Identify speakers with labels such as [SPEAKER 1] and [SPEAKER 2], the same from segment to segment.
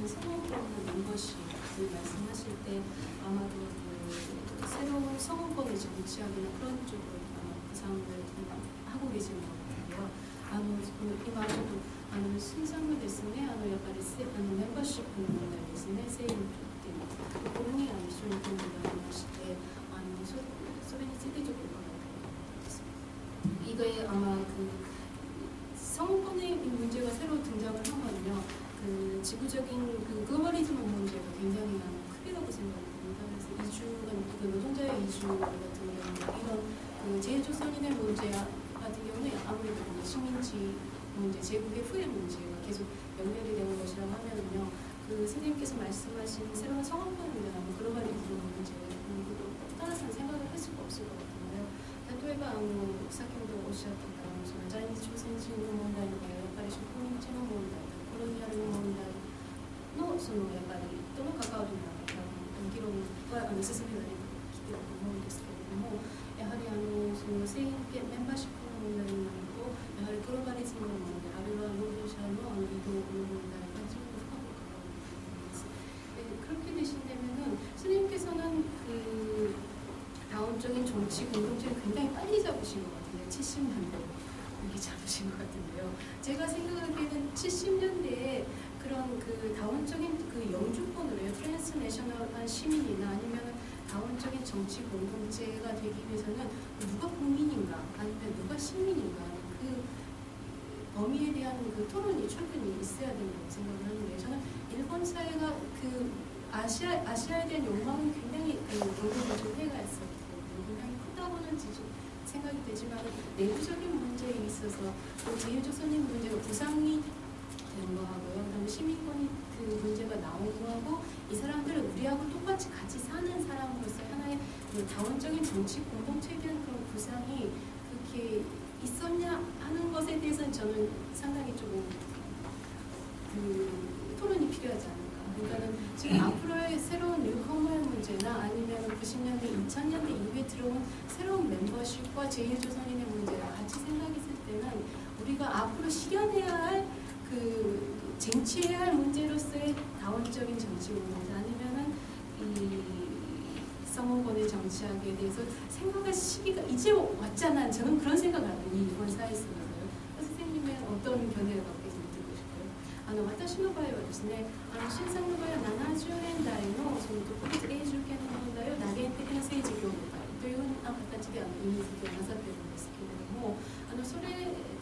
[SPEAKER 1] 성원권 멤버십 말씀하실 때 아마도 그 새로운 성원권을 정치하기나 그런 쪽으로 아마 구상을 하고 계신 것 같은데요. 今ちょっと新参がですね、やっぱりメンバーシップの問題ですね、政府っていうところに一緒に興味がありまして、それについてちょっと伺いたいと思います。 이거에 아마 그 성권의 문제가 새로 등장을 하거든요. 그 지구적인 그 글로벌리즘 문제가 굉장히 크다고 생각합니다. 그래서 이주가 그 노동자의 이주 같은 경우는 이런 그 제조선인의 문제 같은 경우는 아무래도 식민지 문제, 제국의 후회 문제가 계속 연결이 되는 것이라고 하면은요. 그 선생님께서 말씀하신 새로운 성원권이나 글로벌리즘 문제를 따라서 생각을 할 수가 없을 것 같은데요. 例えば先ほどおっしゃっていたその在日朝鮮人の問題とかやっぱり植民地の問題とかコロニアルの問題のそのやっぱりどの関わりなのか議論が進められてきていると思うんですけれども、やはりその政権メンバーシップの問題になるとやはりグローバリズムの問題あるいは労働者の移動の問題が非常に深く関わっています。 그렇게 되신다면은 선생님께서는 그 다원적인 정치 공동체를 굉장히 빨리 잡으신 것 같은데요. 70년대 이렇게 잡으신 것 같은데요. 제가 생각하기에는 70년대에 그런 그 다원적인 그 영주권으로요. 트랜스내셔널한 시민이나 아니면 다원적인 정치 공동체가 되기 위해서는 누가 국민인가 아니면 누가 시민인가 그 범위에 대한 그 토론이 충분히 있어야 된다고 생각을 하는데 저는 일본 사회가 그 아시아에 대한 욕망은 굉장히 연구를 좀 해갔어요. 굉장히 크다고는 생각이 되지만 내부적인 문제에 있어서 그 제일조선인 문제가 부상이 되는 거하고요. 그다음에 시민권이 그 문제가 나온 거하고 이 사람들은 우리하고 똑같이 같이 사는 사람으로서 하나의 그 다원적인 정치 공동체에 대한 그런 부상이 그렇게 있었냐 하는 것에 대해서는 저는 상당히 조금 그 토론이 필요하지 않을까. 그러니까는 지금 앞으로의 새로운 뉴커머의 문제나 아니면 90년대, 2000년대 이후에 들어온 새로운 멤버십과 제1조선인의 문제를 같이 생각했을 때는 우리가 앞으로 실현해야 할 그 쟁취해야 할 문제로서의 다원적인 정치 문제 아니면은 이 성원권의 정치학에 대해서 생각할 시기가 이제 왔잖아. 저는 그런 생각을 하는 이 일본 사회 속에서요. 선생님의 어떤 견해를 갖고 계신지 듣고 싶어요. 私の場合はですね、新さんの場合は70年代のその独立永住権の問題を打撃的な政治協議会というような形で意味付けをなさっているんですけれども、それ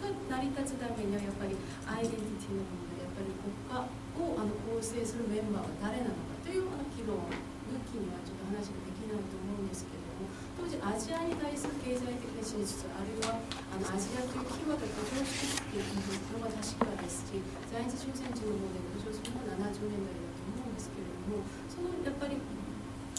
[SPEAKER 1] が成り立つためにはやっぱりアイデンティティの問題、やっぱり国家を構成するメンバーは誰なのかという議論抜きにはちょっと話ができないと思うんですけれども、当時アジアに対する経済的な進出あるいはアジアというキーワードが浮上してきているのが確かですし、在日朝鮮人の方で浮上するのは70年代だと思うんですけれども、そのやっぱり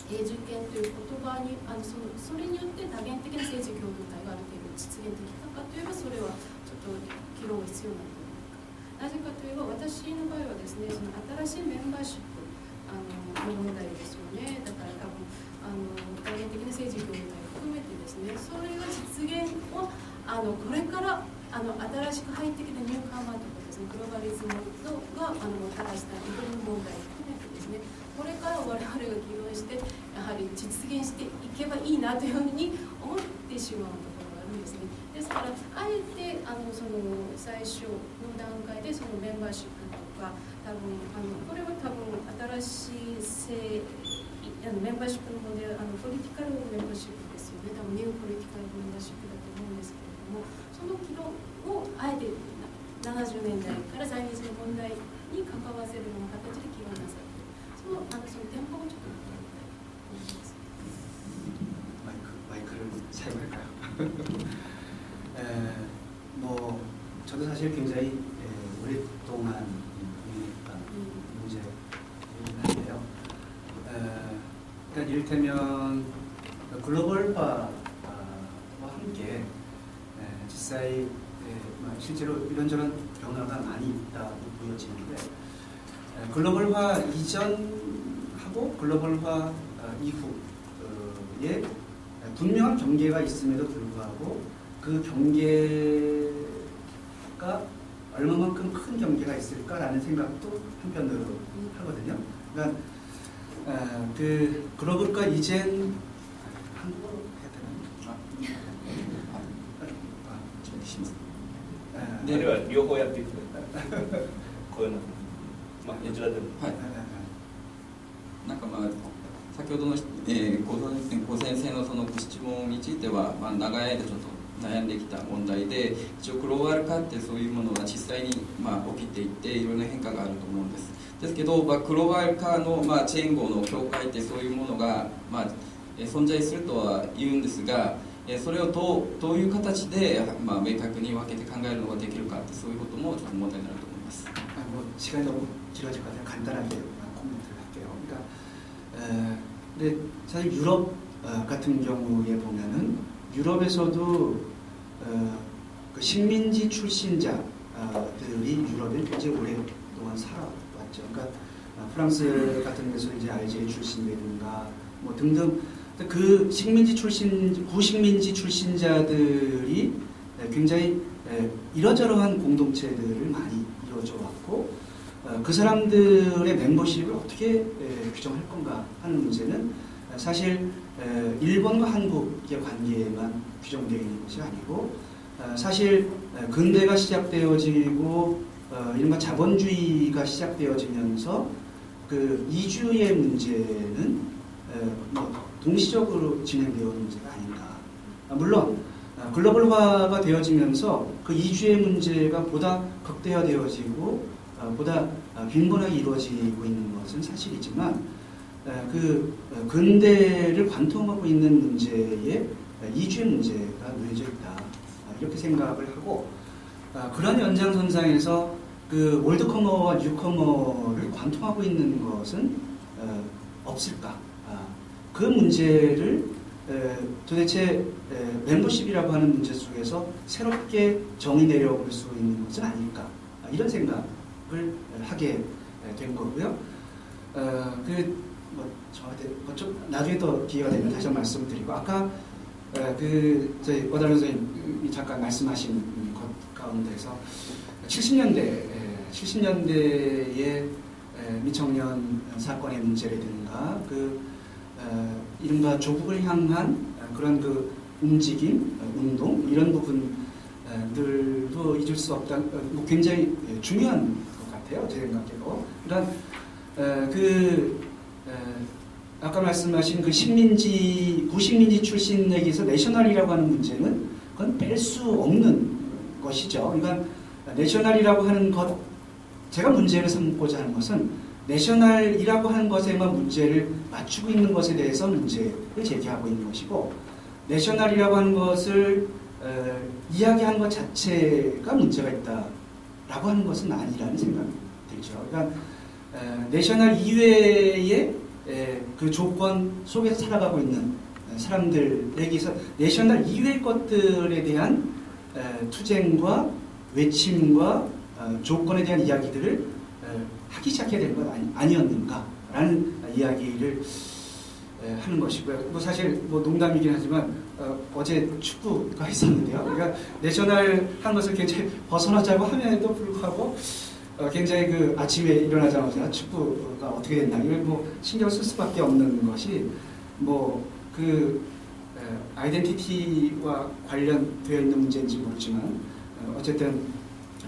[SPEAKER 1] 永住権という言葉にそれによって多元的な政治共同体がある程度実現できたかといえばそれはちょっと議論が必要なのではないか。なぜかといえば私の場合はですね、その新しいメンバーシップの問題ですよね。だから多分多元的な政治共同体を含めてですね、それが実現をこれから新しく入ってきたニューカーマーとかですね、グローバリズムがもたらしたいろんな問題を含めてですね、これから我々が議論してやはり実現していけばいいなというふうに思ってしまうところがあるんですね。ですからあえてその最初の段階でそのメンバーシップとか多分これは多分新しいメンバーシップの方でポリティカルメンバーシップですよね。多分ニューポリティカルメンバーシップだと思うんですけれども、その議論をあえて70年代から在日の問題に関わせるような形で議論なさってそのテンポをちょっと見てみたいと思います。
[SPEAKER 2] 마이크를 사용할까요? 뭐 저도 사실 굉장히 오랫동안 고민했던 문제이긴 한데요. 일단 이를테면 글로벌화와 함께実際 실제로 이런저런 변화가 많이 있다고 보여지는데 글로벌화 이전하고 글로벌화 이후에 분명한 경계가 있음에도 불구하고 그 경계가 얼마만큼 큰 경계가 있을까라는 생각도 한편으로 하거든요. 그러니까 그 글로벌과 이젠 한국어로 해야 되나?
[SPEAKER 3] では両方やっていくこういうのまあどちらでも
[SPEAKER 4] なんか先ほどの、ご先生のそのご質問については、長い間ちょっと悩んできた問題で、一応グローバル化ってそういうものが実際に、起きていっていろんな変化があると思うんです。ですけど、グローバル化の、前後の境界ってそういうものが、存在するとは言うんですが、それをどういう形で、明確に分けて考えるのができるかってそういうこともちょっと問題になると思います。
[SPEAKER 2] 시간이 너무 길어질 것 같아요. 간단하게 코멘트를 할게요. 그러니까 근데 사실 유럽 같은 경우에 보면은 유럽에서도 그 식민지 출신자들이 유럽에 굉장히 오랫동안 살아왔죠. 그러니까 프랑스 같은 데서 이제 알제리 출신이라든가 뭐 등등 그 구식민지 출신자들이 굉장히 이러저러한 공동체들을 많이 이루어져 왔고 그 사람들의 멤버십을 어떻게 규정할 건가 하는 문제는 사실 일본과 한국의 관계에만 규정되어 있는 것이 아니고 사실 근대가 시작되어지고 이른바 자본주의가 시작되어지면서 그 이주의 문제는 동시적으로 진행되어 오는 문제가 아닌가. 물론 글로벌화가 되어지면서 그 이주의 문제가 보다 극대화되어지고 보다 빈번하게 이루어지고 있는 것은 사실이지만 그 근대를 관통하고 있는 문제에 이주의 문제가 놓여져 있다. 이렇게 생각을 하고 그런 연장선상에서 그 올드커머와 뉴커머를 관통하고 있는 것은 없을까? 그 문제를 도대체 멤버십이라고 하는 문제 속에서 새롭게 정의 내려볼 수 있는 것은 아닐까? 이런 생각을 하게 된 거고요. 저한테 좀 나중에 또 기회가 되면 다시 한번 말씀드리고 아까 저희 오다른 선생님이 잠깐 말씀하신 것 가운데서 70년대의 미청년 사건의 문제라든가 이른바 조국을 향한 그런 그 움직임, 운동 이런 부분들도 잊을 수 없다. 굉장히 중요한 것 같아요, 제 생각에도. 그러니까 아까 말씀하신 그 구식민지 출신에게서 내셔널이라고 하는 문제는 그건 뺄 수 없는 것이죠. 그러니까 내셔널이라고 하는 것, 제가 문제를 삼고자 하는 것은 내셔널이라고 하는 것에만 문제를 맞추고 있는 것에 대해서 문제를 제기하고 있는 것이고 내셔널이라고 하는 것을 이야기하는 것 자체가 문제가 있다라고 하는 것은 아니라는 생각이 들죠. 그러니까 내셔널 이외의 그 조건 속에서 살아가고 있는 사람들에게서 내셔널 이외의 것들에 대한 투쟁과 외침과 조건에 대한 이야기들을 하기 시작해야 되는 건 아니었는가라는 이야기를 하는 것이고요. 사실 농담이긴 하지만 어제 축구가 있었는데요. 그러니까 내셔널 한 것을 굉장히 벗어나자고 함에도 불구하고 굉장히 그 아침에 일어나자마자 축구가 어떻게 됐나 이걸 신경 쓸 수밖에 없는 것이 아이덴티티와 관련되어 있는 문제인지 모르지만 어쨌든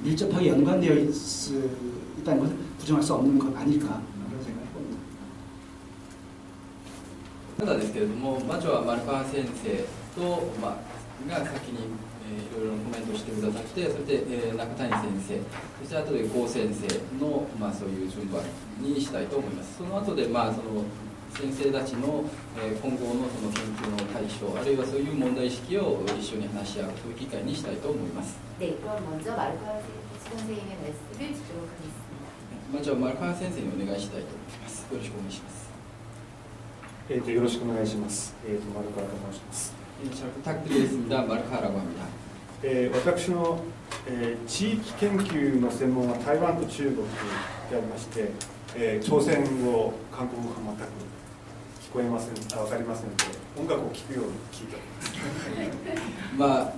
[SPEAKER 2] 밀접하게 연관되어 있다는 것은 부정할 수 없는 것 아닐까 그런 생각을 해봅니다.
[SPEAKER 4] ただですけれども、まずは丸川先生と、が先に、いろいろコメントしてくださって、それで、中谷先生、そして後で郷先生の、そういう順番にしたいと思います。その後で、その先生たちの、今後のその研究の対象、あるいはそういう問題意識を一緒に話し合うという機会にしたいと思います。
[SPEAKER 5] 네, 그럼 먼저 마르카 선생님의 말씀을 듣도록 하겠습니다.
[SPEAKER 4] まずは丸川先生にお願いしたいと思います。よろしくお願いします。
[SPEAKER 6] よろしくお願いします。丸川と申します。
[SPEAKER 4] 잘 부탁드리겠습니다. 마르카라고 합니다.
[SPEAKER 6] 私の、地域研究の専門は台湾と中国でありまして、朝鮮語、韓国語が全く聞こえません、分かりませんので、音楽を聴くように聞いております。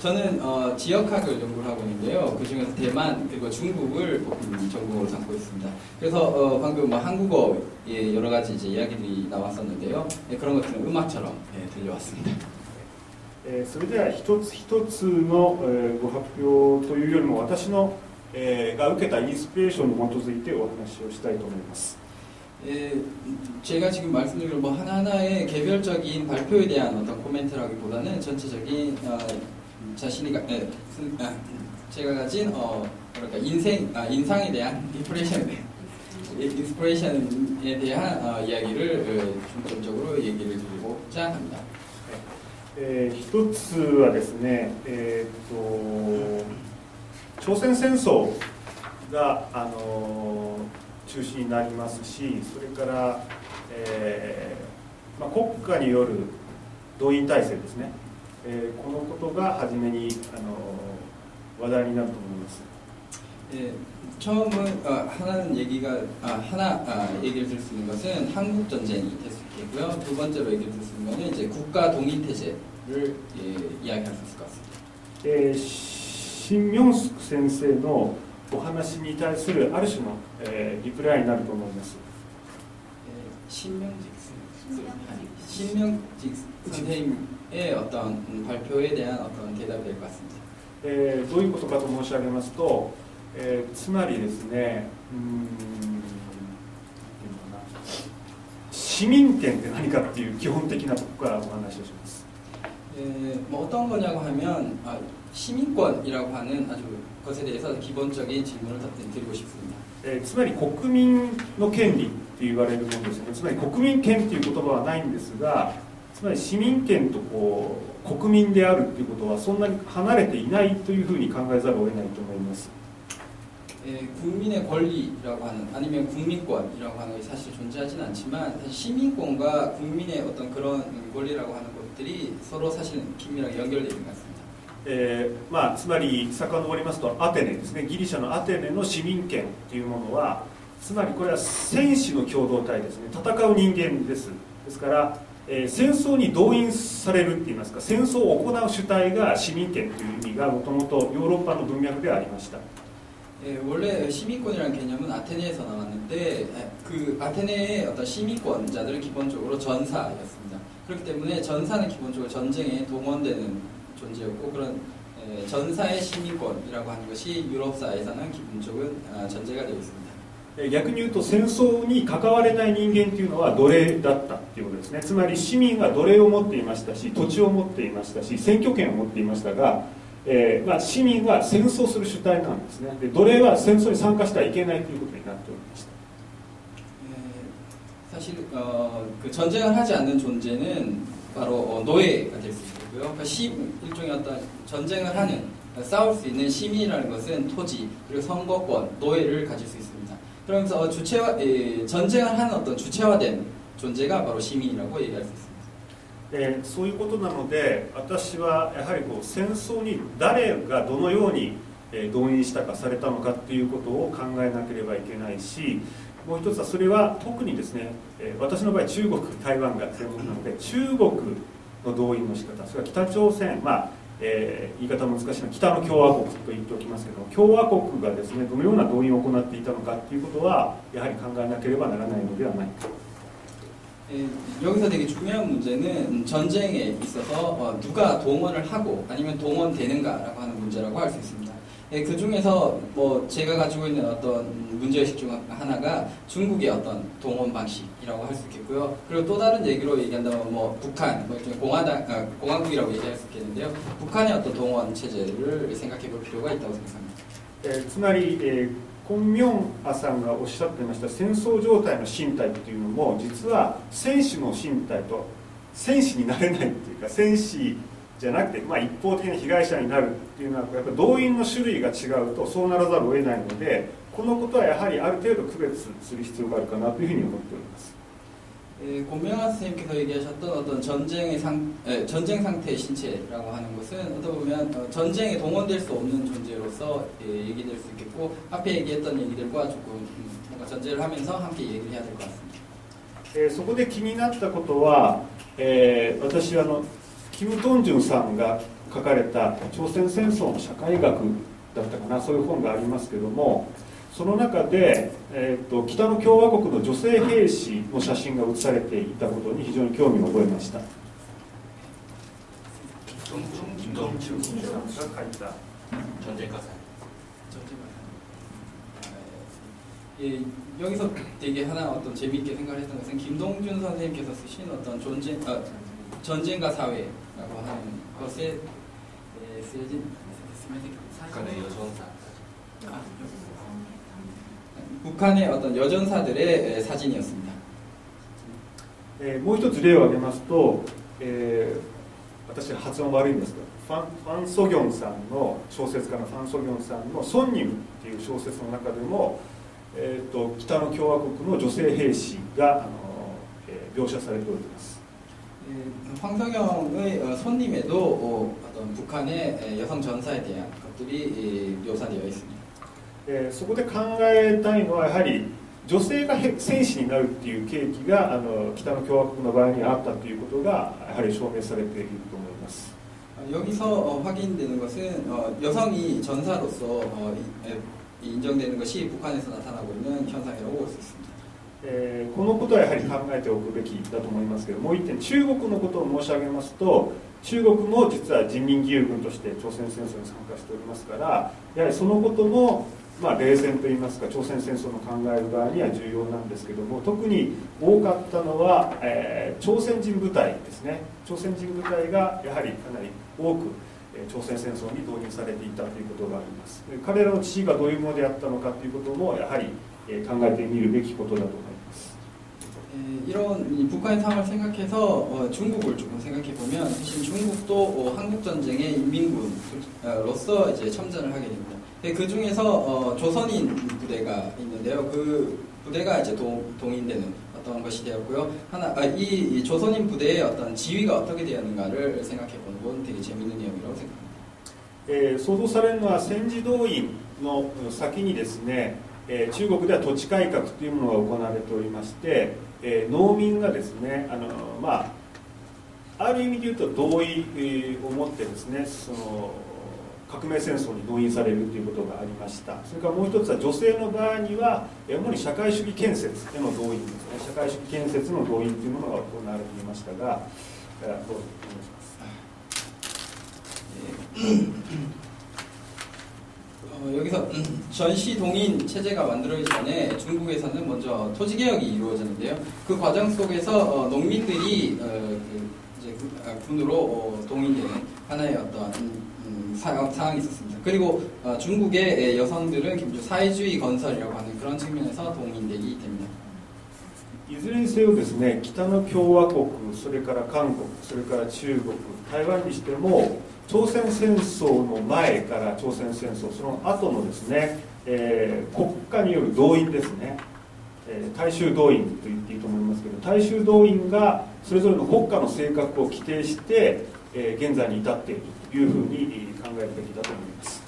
[SPEAKER 4] 저는 지역학을 연구를 하고 있는데요. 그 중에서 대만 그리고 중국을 전공으로 삼고 있습니다. 그래서 방금 뭐 한국어의 여러 가지 이제 이야기들이 나왔었는데요. 그런 것들은 음악처럼 들려왔습니다.
[SPEAKER 6] それでは一つ一つのご発表というよりも私のが受けたインスピレーションに基づいてお話をしたいと思います。
[SPEAKER 4] 제가 지금 말씀드린 뭐 하나하나의 개별적인 발표에 대한 어떤 코멘트라기보다는 전체적인 자신이 제가 가진 뭐랄까 인상에 대한 인스피레이션에 대한 이야기를 중점적으로 얘기를 드리고자 합니다.
[SPEAKER 6] 一つはですね、朝鮮戦争が中心になりますし、それから、国家による動員体制ですね、このことが初めに話題になると思います。
[SPEAKER 4] 처음은 하나 얘기를 들 수 있는 것은 한국 전쟁이 될 수 있겠고요. 두 번째로 얘기를 들 수 있는 것은 이제 국가 동인 태제를 이야기할 수 있을 것 같습니다.
[SPEAKER 6] 新明宿先生のお話に対するある種の、リプライになると思います。
[SPEAKER 4] 신명직 선생님의 어떤 발표에 대한 어떤 대답이 될 것 같습니다.
[SPEAKER 6] どういうことかと申し上げますと、つまりですね、市民権って何かっていう基本的なところからお話をします。
[SPEAKER 4] 뭐 어떤 거냐고 하면 시민권이라고 하는 아주 것에 대해서 기본적인 질문을 드리고 싶습니다.
[SPEAKER 6] つまり国民の権利って言われるものですね。つまり国民権という言葉はないんですが、つまり市民権と国民であるということはそんなに離れていないというふうに考えざるを得ないと思います。
[SPEAKER 4] 국민의 권리라고 하는 아니면 국민권이라고 하는 것이 사실 존재하지는 않지만 사실 시민권과 국민의 어떤 그런 권리라고 하는 것들이 서로 사실 긴밀하게 연결되어 있는 것 같습니다.
[SPEAKER 6] つまり遡りますとアテネですね。ギリシャのアテネの市民権というものはつまりこれは戦士の共同体ですね。戦う人間です。ですから、戦争に動員されるっていいますか、戦争を行う主体が市民権という意味がもともとヨーロッパの文脈でありました。
[SPEAKER 4] 원래 시민권이라는 개념은 아테네에서 나왔는데 그 아테네의 어떤 시민권자들은 기본적으로 전사였습니다. 그렇기 때문에 전사는 기본적으로 전쟁에 동원되는 존재였고 그런 전사의 시민권이라고 하는 것이 유럽사에서는 기본적으로 전제가 되어 있습니다.
[SPEAKER 6] 逆に言うと戦争に関われない人間というのは奴隷だったということですね。つまり市民は奴隷を持っていましたし、土地を持っていましたし、選挙権を持っていましたが、市民は戦争する主体なんですね。で奴隷は戦争に参加してはいけないということになっておりました。
[SPEAKER 4] 사실 그 전쟁을 하지 않는 존재는 바로 노예가 될 수 있고요. 그러니까 일종의 어떤 전쟁을 하는 싸울 수 있는 시민이라는 것은 토지 그리고 선거권, 노예를 가질 수 있습니다. 그러면서 전쟁을 하는 어떤 주체화된 존재가 바로 시민이라고 얘기할 수 있습니다.
[SPEAKER 6] そういうことなので私はやはり戦争に誰がどのように動員したかされたのかということを考えなければいけないし、もう一つはそれは特にですね、私の場合中国、台湾が専門なので中国の動員の仕方、それから北朝鮮、言い方難しいのは北の共和国と言っておきますけども、共和国がですねどのような動員を行っていたのかということはやはり考えなければならないのではないか。
[SPEAKER 4] 여기서 되게 중요한 문제는 전쟁에 있어서 누가 동원을 하고 아니면 동원되는가라고 하는 문제라고 할 수 있습니다. 그 중에서 뭐 제가 가지고 있는 어떤 문제의식 중 하나가 중국의 어떤 동원 방식이라고 할 수 있겠고요. 그리고 또 다른 얘기로 얘기한다면 뭐 북한, 뭐 일종의 공화국이라고 얘기할 수 있겠는데요. 북한의 어떤 동원 체제를 생각해 볼 필요가 있다고 생각합니다.
[SPEAKER 6] つまり、コン・ミョンアさんがおっしゃっていました戦争状態の身体というのも実は戦士の身体と戦士になれないというか戦士じゃなくて、一方的な被害者になるっていうのはやっぱり動員の種類が違うとそうならざるを得ないのでこのことはやはりある程度区別する必要があるかなというふうに思っております。
[SPEAKER 4] 권명환 선생님께서 얘기하셨던 어떤 전쟁 상태의 신체라고 하는 것은 어떻게 보면 전쟁에 동원될 수 없는 존재로서 얘기될 수 있겠고 앞에 얘기했던 얘기들과 조금 뭔가 전제를 하면서 함께 얘기를 해야 될 것 같습니다.
[SPEAKER 6] そこで気になったことは、私はキム・ドンジュンさんが書かれた朝鮮戦争の社会学だったかな、そういう本がありますけども、その中で、北の共和国の女性兵士の写真が写されていたことに非常に興味を覚えました。김동준さんが書いた
[SPEAKER 4] 예, 여기서 되게 하나 어떤 재미있게 생각을 했던 것은 김동준 선생님께서 쓰신 어떤 전쟁과 사회라고 하는 것에 쓰여진 북한의 어떤 여전사들의 사진이었습니다.
[SPEAKER 6] もう一つ例を挙げますと、私は発音悪いんですが、ファン・ソギョンさんの小説家のファン・ソギョンさんの「ソンニム」っていう小説の中でも、北の共和国の女性兵士が描写されております。
[SPEAKER 4] 황석영의 손님에도 어떤 북한의 여성 전사에 대한 것들이 묘사되어 있습니다.
[SPEAKER 6] そこで考えたいのはやはり女性が戦士になるっていう契機が北の共和国の場合にあったということがやはり証明されていると思います。
[SPEAKER 4] 여기서 확인되는 것은 여성이 전사로서 인정되는 것이 북한에서 나타나고 있는 현상이라고 볼 수 있습니다.
[SPEAKER 6] このことはやはり考えておくべきだと思いますけども、う一点中国のことを申し上げますと、中国も実は人民義勇軍として朝鮮戦争に参加しておりますから、やはりそのことも冷戦といいますか朝鮮戦争の考える側には重要なんですけども、特に多かったのは、朝鮮人部隊ですね。朝鮮人部隊がやはりかなり多く朝鮮戦争に動員されていたということがあります。彼らの地位がどういうものであったのかということもやはり考えてみるべきことだと思います。
[SPEAKER 4] 이런 북한의 상황을 생각해서 중국을 조금 생각해 보면 사실 중국도 한국 전쟁의 인민군으로서 이제 참전을 하게 됩니다. 그 중에서 조선인 부대가 있는데요. 그 부대가 이제 동인되는 어떤 것이 되었고요. 이 조선인 부대의 어떤 지위가 어떻게 되었는가를 생각해 보는 건 되게 재미있는 내용이라고 생각합니다.
[SPEAKER 6] 想像されるのは戦時動員の先にですね、中国では土地改革というものが行われておりまして、農民がですねある意味で言うと同意を持ってですねその革命戦争に動員されるということがありました。それからもう一つは女性の場合には主に社会主義建設への動員ですね、社会主義建設の動員というものが行われていましたが、どうぞお願いします。
[SPEAKER 4] 여기서 전시 동인 체제가 만들어지기 전에 중국에서는 먼저 토지 개혁이 이루어졌는데요. 그 과정 속에서 농민들이 이제 군으로 동인되는 하나의 어떤 상황이 있었습니다. 그리고 중국의 여성들은 기본적으로 사회주의 건설이라고 하는 그런 측면에서 동인되기 됩니다.
[SPEAKER 6] いずれにせよですね、北の共和国、それから韓国、それから中国、台湾にしても朝鮮戦争の前から朝鮮戦争その後のですね、国家による動員ですね、大衆動員と言っていいと思いますけど、大衆動員がそれぞれの国家の性格を規定して、現在に至っているというふうに考えるべきだと思います。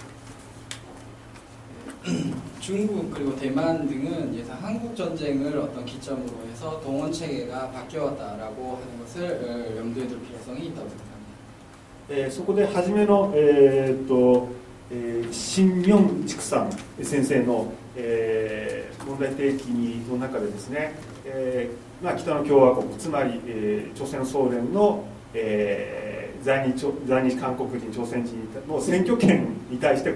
[SPEAKER 4] 중국 그리고 대만 등은 예상 한국 전쟁을 어떤 기점으로 해서 동원 체계가 바뀌어왔다라고 하는 것을 염두에 둘 필요성이 있다고 생각합니다.
[SPEAKER 6] そこで初めの新明畜さん先生の、問題提起の中でですね、北の共和国つまり、朝鮮総連の、在日韓国人朝鮮人の選挙権に対して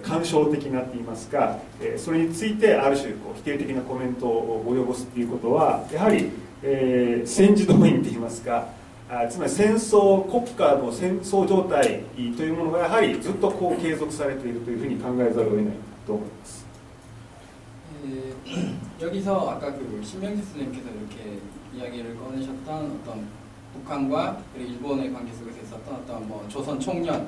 [SPEAKER 6] 干渉的なって言いますか、それについてある種否定的なコメントを及ぼすということはやはり、戦時動員と言いますか、つまり戦争国家の戦争状態というものがやはりずっと継続されているというふうに考えざるを得ないと思います。
[SPEAKER 4] 여기서 아까 그 신명지 선생님께서 이렇게 이야기를 꺼내셨던 어떤 북한과 그리고 일본의 관계 속에서 있었던 어떤 뭐 조선 총련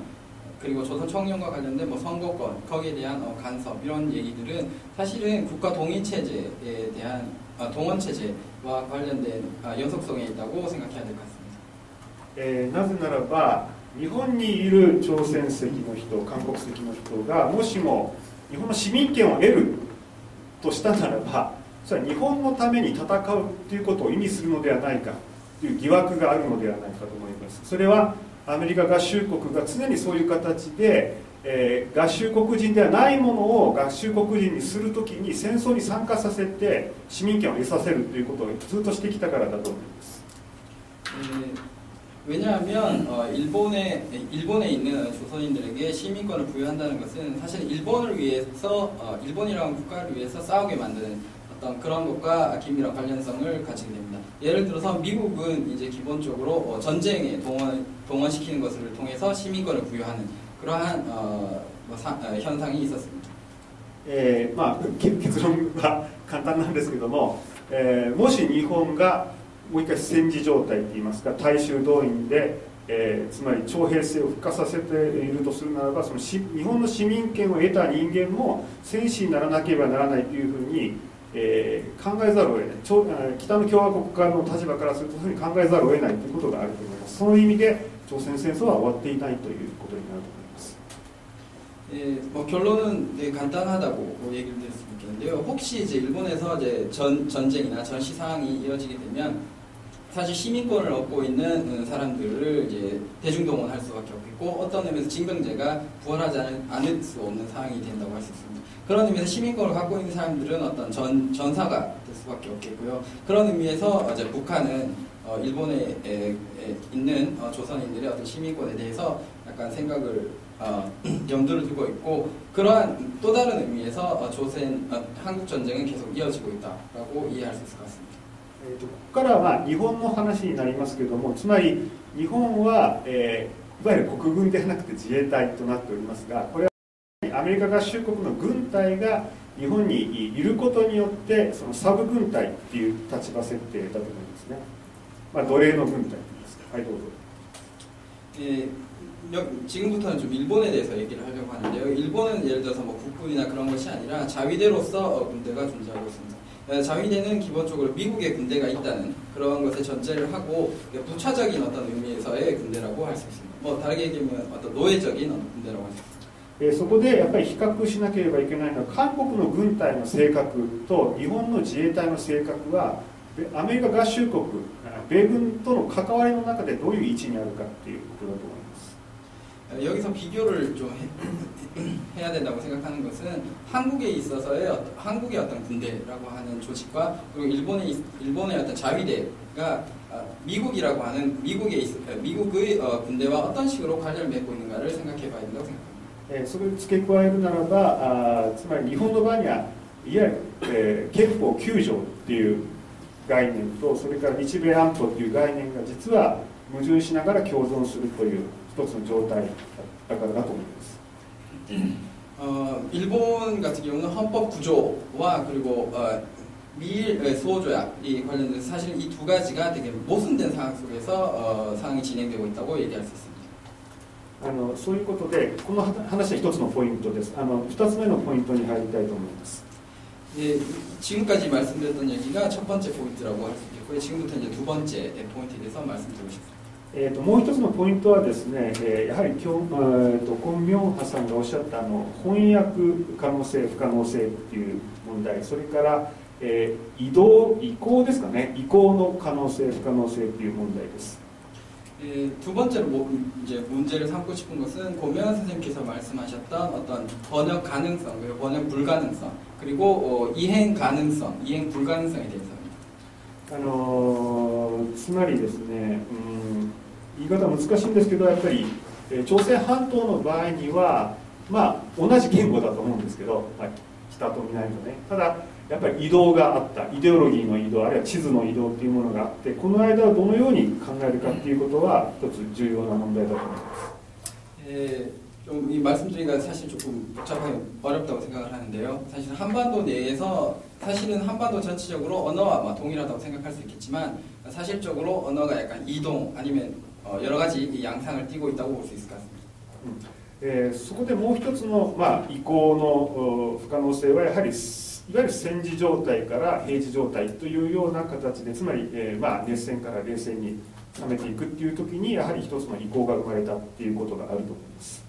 [SPEAKER 4] 그리고 조선 청년과 관련된 뭐 선거권 거기에 대한 간섭 이런 얘기들은 사실은 국가 동인 체제에 대한 동원 체제와 관련된 연속성에 있다고 생각해야 될 것 같습니다.
[SPEAKER 6] なぜならば日本にいる朝鮮籍の人、韓国籍の人がもしも日本の市民権を得るとしたならば、それは日本のために戦うということを意味するのではないかという疑惑があるのではないかと思います。それはアメリカ合衆国が常にそういう形で、合衆国人ではないものを合衆国人にするときに戦争に参加させて市民権を得させるということをずっとしてきたからだと思います。
[SPEAKER 4] 왜냐하면 일본에 있는 조선인들에게 시민권을 부여한다는 것은 사실 일본을 위해서 일본이라는 국가를 위해서 싸우게 만드는 어떤 그런 것과 긴밀한 관련성을 가지게 됩니다. 예를 들어서 미국은 이제 기본적으로 전쟁에 동원시키는 것을 통해서 시민권을 부여하는 그러한 현상이 있었습니다.
[SPEAKER 6] まあ、結論は簡単なんですけども、もし日本がもう一回戦時状態といいますか大衆動員で、つまり徴兵制を復活させているとするならばその日本の市民権を得た人間も戦士にならなければならないというふうに、考えざるを得ない北の共和国側の立場からするとそういうふうに考えざるを得ないということがあると思います。その意味で朝鮮戦争は終わっていないということになると思います。
[SPEAKER 4] 결론은 되게 간단하다고 얘기를 드릴 수 있겠는데요. 혹시 이제 일본에서 이제 전쟁이나 전시 상황이 이어지게 되면 사실 시민권을 얻고 있는 사람들을 이제 대중동원할 수밖에 없겠고 어떤 의미에서 징병제가 부활하지 않을 수 없는 상황이 된다고 할 수 있습니다. 그런 의미에서 시민권을 갖고 있는 사람들은 어떤 전사가 될 수밖에 없겠고요. 그런 의미에서 이제 북한은 일본에 있는 조선인들의 어떤 시민권에 대해서 약간 생각을 염두를 두고 있고 그러한 또 다른 의미에서 한국 전쟁은 계속 이어지고 있다라고 이해할 수 있을 것 같습니다.
[SPEAKER 6] ここからは日本の話になりますけれどもつまり日本は、いわゆる国軍ではなくて自衛隊となっておりますがこれはアメリカ合衆国の軍隊が日本にいることによってそのサブ軍隊っていう立場設定だと思いますね、まあ、奴隷の軍隊といいますか。はいどうぞ。
[SPEAKER 4] 지금부터는 좀 일본에 대해서 얘기를 하려고 하는데요. 일본은 예를 들어서 뭐 국군이나 그런 것이 아니라 자위대로서 군대가 존재하고 있습니다. 자위대는 기본적으로 미국의 군대가 있다는 그런 것에 전제를 하고 부차적인 어떤 의미에서의 군대라고 할 수 있습니다. 뭐 다르게 얘기하면 어떤 노예적인 어떤 군대라고 할 수 있습니다.
[SPEAKER 6] そこでやっぱり比較しなければいけないのは韓国の軍隊の性格と日本の自衛隊の性格はアメリカ合衆国米軍との関わりの中でどういう位置にあるかっていうことだと思います。
[SPEAKER 4] 여기서 비교를 좀 해야 된다고 생각하는 것은 한국에 있어서의 한국의 어떤 군대라고 하는 조직과 그리고 일본의 어떤 자위대가 미국이라고 하는 미국의 군대와 어떤 식으로 관련을 맺고 있는가를 생각해봐야 된다고 생각합니다.
[SPEAKER 6] それを付け加えるならばつまり日本の場合にはいわゆる、憲法9条っていう概念とそれから日米安保っていう概念が実は矛盾しながら共存するという一つの状態だからだと思います。
[SPEAKER 4] 일본 같은 경우는 헌법 구조와 그리고 미일 수호조약이 관련돼서 사실 이 두 가지가 되게 모순된 상황 속에서 상황이 진행되고 있다고 얘기할 수 있습니다.
[SPEAKER 6] そういうことでこの話は一つのポイントです。二つ目のポイントに入りたいと思います。
[SPEAKER 4] 지금까지 말씀드렸던 얘기가 첫 번째 포인트라고 할 수 있겠고요. 지금부터 이제 두 번째 포인트에 대해서 말씀드리고 싶습니다.
[SPEAKER 6] もう一つのポイントはですね、やはりコン・ミョンハさんがおっしゃった翻訳可能性不可能性っていう問題それから、移行ですかね移行の可能性不可能性っていう問題です。
[SPEAKER 4] 두 번째로 이제 문제를 삼고 싶은 것은 고명환 선생님께서 말씀하셨던 어떤 번역 가능성 그리고 번역 불가능성 그리고 이행 가능성, 이행 불가능성에 대해서입니다.
[SPEAKER 6] つまりですね、言い方難しいんですけどやっぱり朝鮮半島の場合にはまあ同じ言語だと思うんですけど、北と南とねただやっぱり移動があったイデオロギーの移動あるいは地図の移動っていうものがあってこの間をどのように考えるかっていうことは一つ重要な問題だと思います。
[SPEAKER 4] 좀 이 말씀드리기가 사실 조금 복잡하게 어렵다고 생각을 하는데요. 사실 한반도 내에서 사실은 한반도 전체적으로 언어와 동일하다고 생각할 수 있겠지만 사실적으로 언어가 약간 이동 아니면 여러 가지 양상을 띠고 있다고 볼 수 있을 것 같습니다.
[SPEAKER 6] そこでもう一つの、移行の不可能性はやはりいわゆる戦時状態から平時状態というような形でつまり、熱戦から冷戦に冷めていくっていう時にやはり一つの移行が生まれたっていうことがあると思います。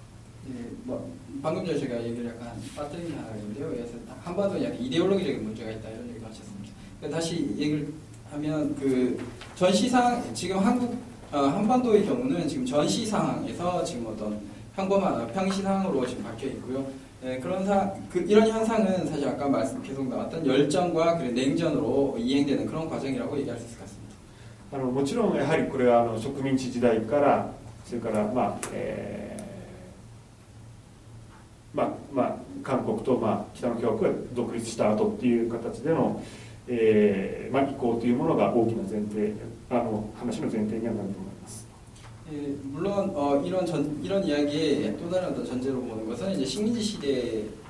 [SPEAKER 4] 방금 전에 제가 얘기를 약간 빠뜨리긴 하는데요. 그래서 한반도에 약간 이데올로기적인 문제가 있다 이런 얘기를 하셨습니다. 다시 얘기를 하면 그 전시상 지금 한국 한반도의 경우는 지금 전시 상황에서 지금 어떤 평범한 평시 상황으로 지금 박혀 있고요. 이런 현상은 사실 아까 계속 나왔던 열전과 냉전으로 이행되는 그런 과정이라고 얘기할 수 있을 것 같습니다.
[SPEAKER 6] もちろんやはりこれは植民地時代からそれから韓国と北の共和国が独立した後っていう形での、移行というものが大きな前提話の前提にはなると思います。
[SPEAKER 4] 물론 이런 이야기의 또 다른 어떤 전제로 보는 것은 이제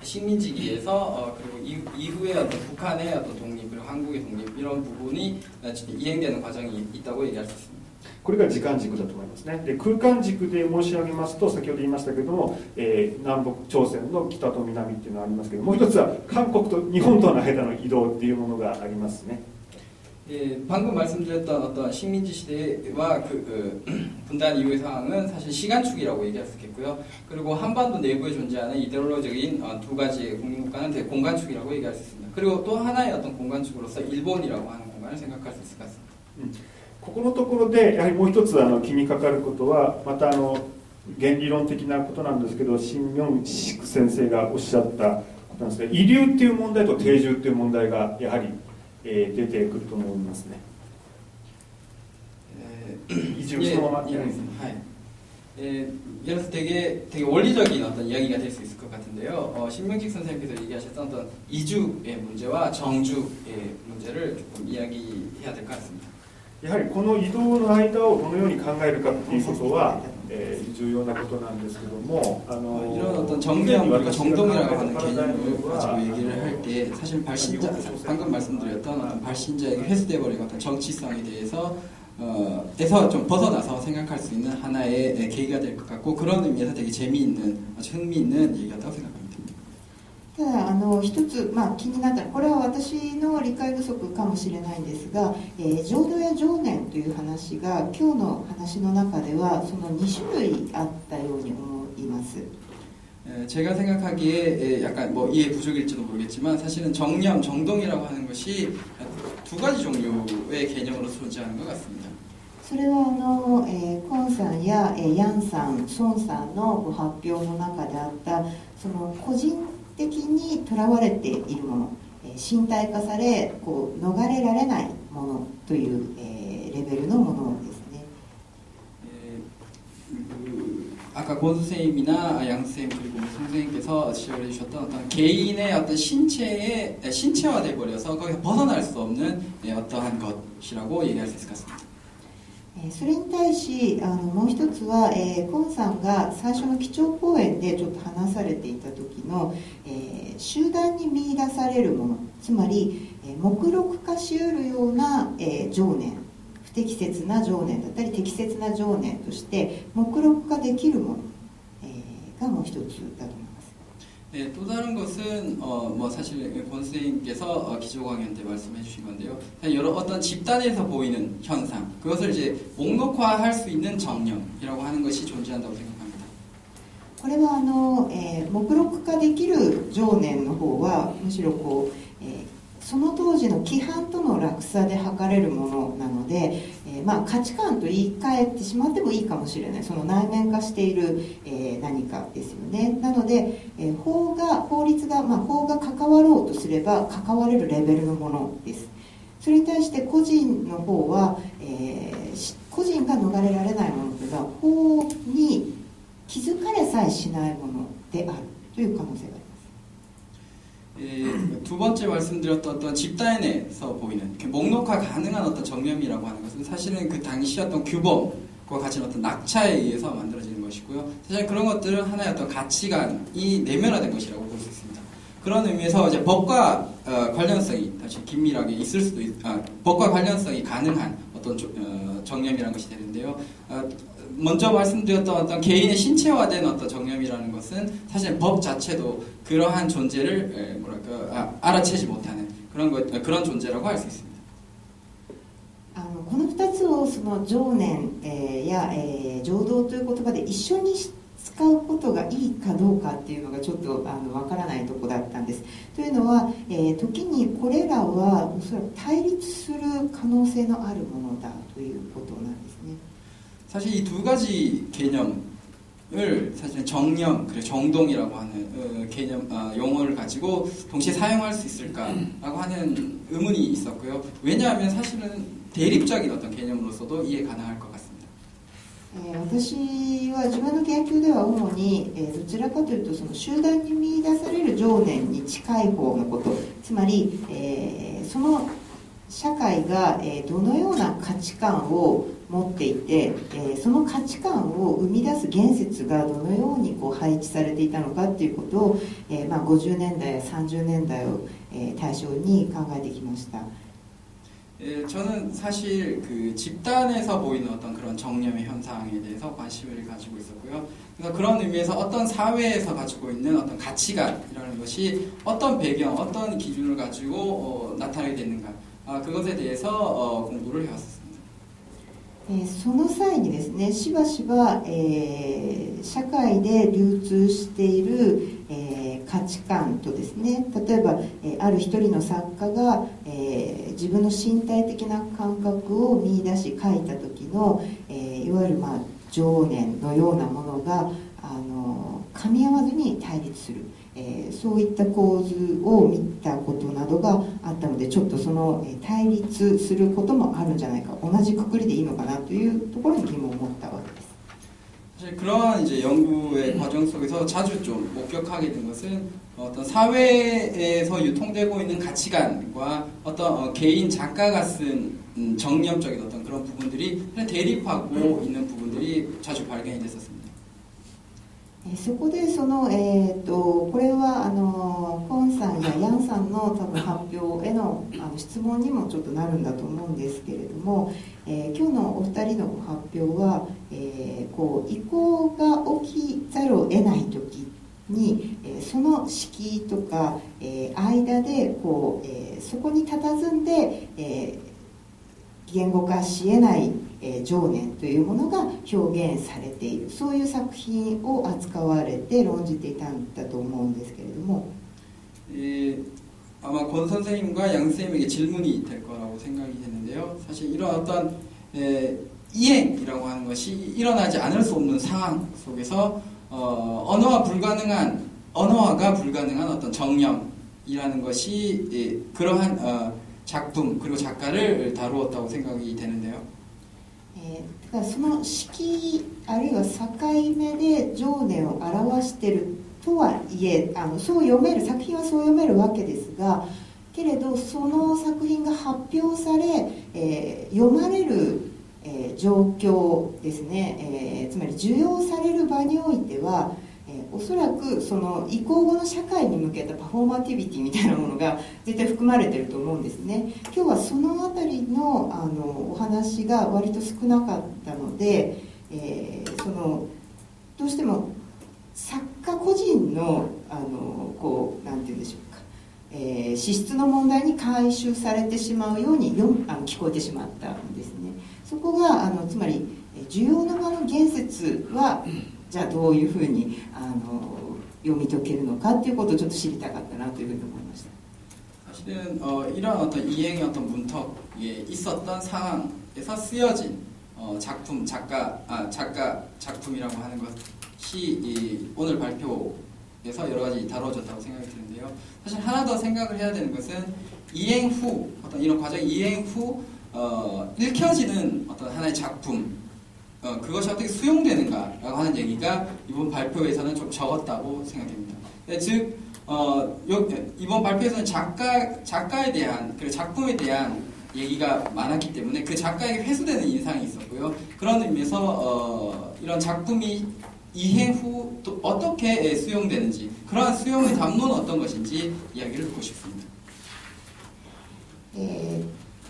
[SPEAKER 4] 식민지기에서 그리고 이후에 어떤 북한의 어떤 독립 그리고 한국의 독립 이런 부분이 이행되는 과정이 있다고 얘기할 수 있습니다.
[SPEAKER 6] これが時間軸だと思いますね。で、空間軸で申し上げますと、先ほど言いましたけれども、南北朝鮮の北と南っていうのがありますけど、もう一つは韓国と日本との間の移動っていうものがありますね。
[SPEAKER 4] 방금 말씀드렸던 어떤 식민지 시대와 분단 이후의 상황은 사실 시간축이라고 얘기할 수 있겠고요. 그리고 한반도 내부에 존재하는 이데올로적인 두 가지의 국민국가는 공간축이라고 얘기할 수 있습니다. 그리고 또 하나의 어떤 공간축으로서 일본이라고 하는 공간을 생각할 수 있을 것 같습니다.
[SPEAKER 6] ここのところでやはりもう一つ気にかかることはまた原理論的なことなんですけど、シン・ミョンシク先生がおっしゃったことなんですが、遺留っていう問題と定住っていう問題がやはり出てくると思いますね。移住そのままじゃないですね。
[SPEAKER 4] 예를 들어서 되게 원리적인 어떤 이야기가 될 수 있을 것 같은데요. 신명식 선생님께서 얘기하셨던 어떤 이주의 문제와 정주의 문제를 조금 이야기해야 될 것 같습니다.
[SPEAKER 6] やはりこの移動の間をどのように考えるかっていうことは、重要なことなんですけども、
[SPEAKER 4] 이런 어떤 정령 그리고 정동이라고 하는 개념을 가지고 얘기를 할 때 사실 발신자 방금 말씀드렸던 어떤 발신자에게 회수돼 버린 어떤 정치성에 대해서 에서 좀 벗어나서 생각할 수 있는 하나의 계기가 될 것 같고 그런 의미에서 되게 재미있는 아주 흥미있는 얘기였다고 생각합니다.
[SPEAKER 7] ただ一つ、気になったこれは私の理解不足かもしれないんですが、浄土や常念という話が今日の話の中ではその2種類あったように思います。
[SPEAKER 4] 제가 생각하기에 약간 이해 부족일지도 모르겠지만 사실은 정념, 정동이라고 하는 것이 두 가지 종류의 개념으로 존재하는 것 같습니다.
[SPEAKER 7] それはコンさんやヤンさん、ソンさんの発表の中であったその個人的にとらわれているもの、身体化され逃れられないものというレベルのものですね。
[SPEAKER 4] 아까 권 선생님이나 양 선생님 그리고 선생님께서 지적해 주셨던 어떤 개인의 어떤 신체화돼 버려서 거기서 벗어날 수 없는 어떠한 것이라고 얘기할 수 있을 것 같습니다.
[SPEAKER 7] それに対しもう一つは、コンさんが最初の基調講演でちょっと話されていた時の、集団に見出されるもの、つまり、目録化しうるような、情念、不適切な情念だったり適切な情念として目録化できるもの、がもう一つだと思います。
[SPEAKER 4] 또 다른 것은 사실 권 선생님께서 기조 강연 때 말씀해 주신 건데요. 여러 어떤 집단에서 보이는 현상, 그것을 이제 목록화할 수 있는 정념이라고 하는 것이 존재한다고 생각합니다.
[SPEAKER 7] これは目録化できる情念の方はむしろその当時の規範との落差で測れるものなので、価値観と言い換えてしまってもいいかもしれない、その内面化している、何かですよね。なので、法律が、法が関わろうとすれば関われるレベルのものです。それに対して個人の方は、個人が逃れられないものというのは法に気づかれさえしないものであるという可能性があります。
[SPEAKER 4] 두 번째 말씀드렸던 어떤 집단에서 보이는 목록화 가능한 어떤 정념이라고 하는 것은 사실은 그 당시 어떤 규범과 같은 어떤 낙차에 의해서 만들어지는 것이고요. 사실 그런 것들은 하나의 어떤 가치관이 내면화된 것이라고 볼 수 있습니다. 그런 의미에서 이제 법과 관련성이 다시 긴밀하게 있을 수도 법과 관련성이 가능한 어떤 정념이라는 것이 되는데요. 먼저 말씀드렸던 어떤 개인의 신체화된 어떤 정념이라는 것은 사실 법 자체도 그러한 존재를 알아채지 못하는 그런 존재라고 할 수 있습니다.
[SPEAKER 7] この2つをその情念や情動という言葉で一緒に使うことがいいかどうかっていうのがちょっとわからないところだったんです。というのは、時にこれらはおそらく対立する可能性のあるものだということなんですね。
[SPEAKER 4] 사실 이 두 가지 개념을 사실 정령 그리고 정동이라고 하는 개념 용어를 가지고 동시에 사용할 수 있을까라고 하는 의문이 있었고요. 왜냐하면 사실은 대립적인 어떤 개념으로서도 이해 가능할 것 같습니다.
[SPEAKER 7] 私は自分の研究では主に、どちらかというとその集団に見出される情念に近い方のこと、つまり、その社会が、どのような価値観を持っていて、その価値観を生み出す言説がどのようにこう配置されていたのかということを、50年代や30年代を、対象に考えてきました。
[SPEAKER 4] 저는 사실 그 집단에서 보이는 어떤 그런 정념의 현상에 대해서 관심을 가지고 있었고요. 그래서 그런 의미에서 어떤 사회에서 가지고 있는 어떤 가치관이라는 것이 어떤 배경, 어떤 기준을 가지고 나타나게 되는가, 그것에 대해서 공부를 해왔습니다.
[SPEAKER 7] その際にですね、しばしば、社会で流通している、価値観とですね、例えば、ある一人の作家が、自分の身体的な感覚を見出し書いた時の、いわゆる、情念のようなものが噛み合わずに対立する、そういった構図を見たことなどがあったので、ちょっとその対立することもあるんじゃないか、同じくくりでいいのかなというところに疑問を持ったわけです。
[SPEAKER 4] 사실 그러한 이제 연구의 과정 속에서 자주 좀 목격하게 된 것은 어떤 사회에서 유통되고 있는 가치관과 어떤 개인 작가가 쓴 정념적인 어떤 그런 부분들이 대립하고 있는 부분들이 자주 발견이 됐었습니다.
[SPEAKER 7] そこでその、これはコンさんやヤンさんの多分発表への、質問にもちょっとなるんだと思うんですけれども、今日のお二人の発表は、こう意向が起きざるを得ない時に、その敷居とか、間でこう、そこに佇んで、言語化し得ない情念というものが表現されている、そういう作品を扱われて論じていたんだと思うんですけれども、
[SPEAKER 4] 아마 권 선생님과 양 선생님에게 질문이 될 거라고 생각이 되는데요. 사실 이런 어떤 이행이라고 하는 것이 일어나지 않을 수 없는 상황 속에서 언어화가 불가능한 어떤 정념이라는 것이 그러한 작품 그리고 작가를 다루었다고 생각이 되는데요.
[SPEAKER 7] だからその式あるいは境目で情念を表しているとはいえ、そう読める作品はそう読めるわけですが、けれどその作品が発表され、読まれる、状況ですね、つまり受容される場においては、おそらくその移行後の社会に向けたパフォーマティビティみたいなものが絶対含まれていると思うんですね。今日はそのあたりの、お話が割と少なかったので、そのどうしても作家個人の、こうなんて言うんでしょうか、資質の問題に回収されてしまうように聞こえてしまったんですね。そこがつまり需要の場の言説はじゃあどういうふうに読み解けるのかということをちょっと知りたかったなというふうに思いました。
[SPEAKER 4] 사실은 이런 어떤 이행의 어떤 문턱에 있었던 상황에서 쓰여진 작품, 작품이라고 하는 것이 오늘 발표에서 여러 가지 다뤄졌다고 생각이 드는데요. 사실 하나 더 생각을 해야 되는 것은 이행 후, 어떤 이런 과정 이행 후 읽혀지는 어떤 하나의 작품, 그것이 어떻게 수용되는가라고 하는 얘기가 이번 발표에서는 좀 적었다고 생각됩니다. 즉, 이번 발표에서는 작가에 대한, 그리고 작품에 대한 얘기가 많았기 때문에 그 작가에게 회수되는 인상이 있었고요. 그런 의미에서 이런 작품이 이행 후 또 어떻게 수용되는지, 그러한 수용의 담론은 어떤 것인지 이야기를 듣고 싶습니다.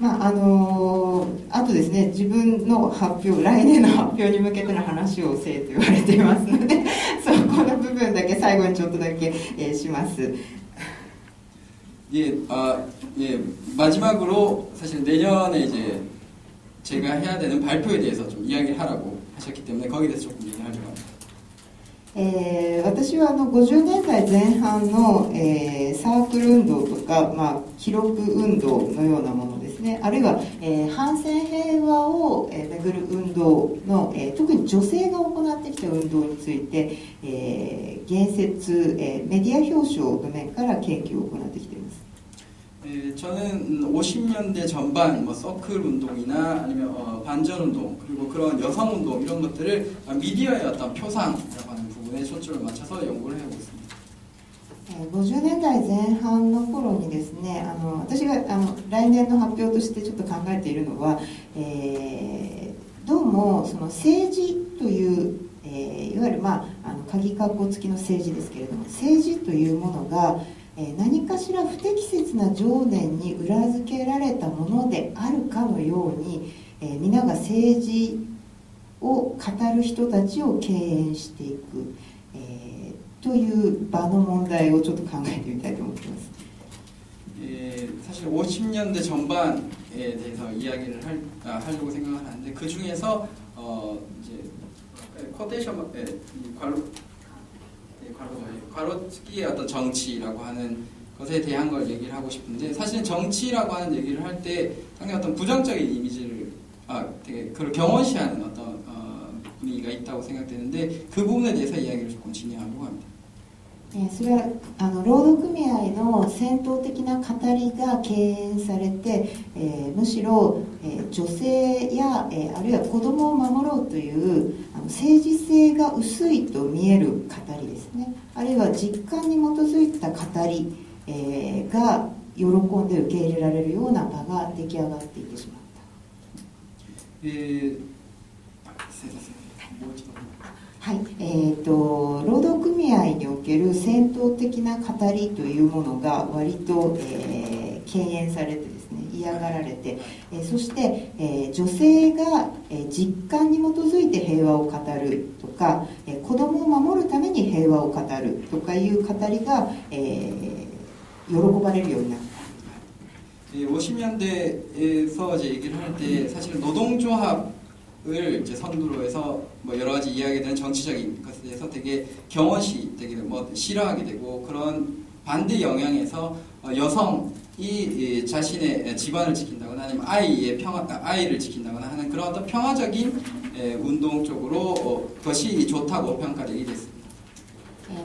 [SPEAKER 7] あとですね、自分の発表、来年の発表に向けての話をせえと言われていますので、そこの部分だけ最後にちょっとだけ、します。
[SPEAKER 4] 예, 마지막으로 사실 내년에 이제 제가 해야 되는 발표에 대해서 좀 이야기를 하라고 하셨기 때문에 거기에 대해서 조금 얘기를 하려고 합니다.
[SPEAKER 7] 私は50年代前半の、サークル運動とか、記録運動のようなものですね、あるいは、反戦平和を、めぐる運動の、特に女性が行ってきた運動について、言説、メディア表彰の面から研究を行ってきています。
[SPEAKER 4] 저는 50년대 전반 뭐 서클 운동이나 아니면 반전 운동 그리고 그런 여성 운동 이런 것들을 미디어의 어떤 표상이라고 하는 부분에 초점을 맞춰서 연구를 해오고 있습니다.
[SPEAKER 7] 50年代前半の頃にですね、私が来年の発表としてちょっと考えているのは、どうもその政治という、いわゆる、鍵括弧付きの政治ですけれども、政治というものが何かしら不適切な情念に裏付けられたものであるかのように、皆が政治を語る人たちを敬遠していく、という場の問題をちょっと考えてみたいと思っています。
[SPEAKER 4] 사실 50년대 전반에 대해서 이야기를 하려고 생각을 하는데 그 중에서 이제 쿼테이션 괄호치기의 어떤 정치라고 하는 것에 대한 걸 얘기를 하고 싶은데, 사실은 정치라고 하는 얘기를 할 때 상당히 어떤 부정적인 이미지를 되게 그걸 경원시하는 어떤 분위기가 있다고 생각되는데, 그 부분에 대해서 이야기를 조금 진행하려고 합니다.
[SPEAKER 7] それは労働組合の戦闘的な語りが敬遠されて、むしろ、女性や、あるいは子どもを守ろうという政治性が薄いと見える語りですね、あるいは実感に基づいた語り、が喜んで受け入れられるような場が出来上がっていってしまった。はい、労働組合における戦闘的な語りというものが割と、敬遠されてですね、嫌がられて、そして、女性が、実感に基づいて平和を語るとか、子供を守るために平和を語るとかいう語りが、喜ばれるようになった。
[SPEAKER 4] 50년대에서 이제 얘기를 할 때 사실 노동조합을 이제 선두로 해서 뭐 여러 가지 이야기되는 정치적인 것에 대해서 되게 경원시, 되게 뭐 싫어하게 되고, 그런 반대 영향에서 여성이 자신의 집안을 지킨다거나 아니면 아이를 지킨다거나 하는 그런 어떤 평화적인 운동 쪽으로 그것이 좋다고 평가되게 됐습니다.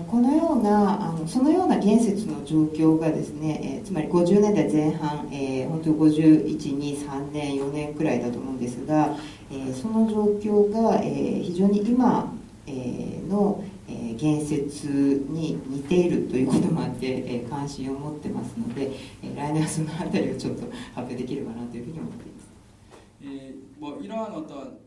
[SPEAKER 7] このようなそのような言説の状況がですね、つまり50年代前半、本当51、2、3年、4年くらいだと思うんですが、その状況が、非常に今、の、言説に似ているということもあって、関心を持ってますので、来年はそのあたりをちょっと発表できればなというふうに思っています。
[SPEAKER 4] 뭐 이러한 어떤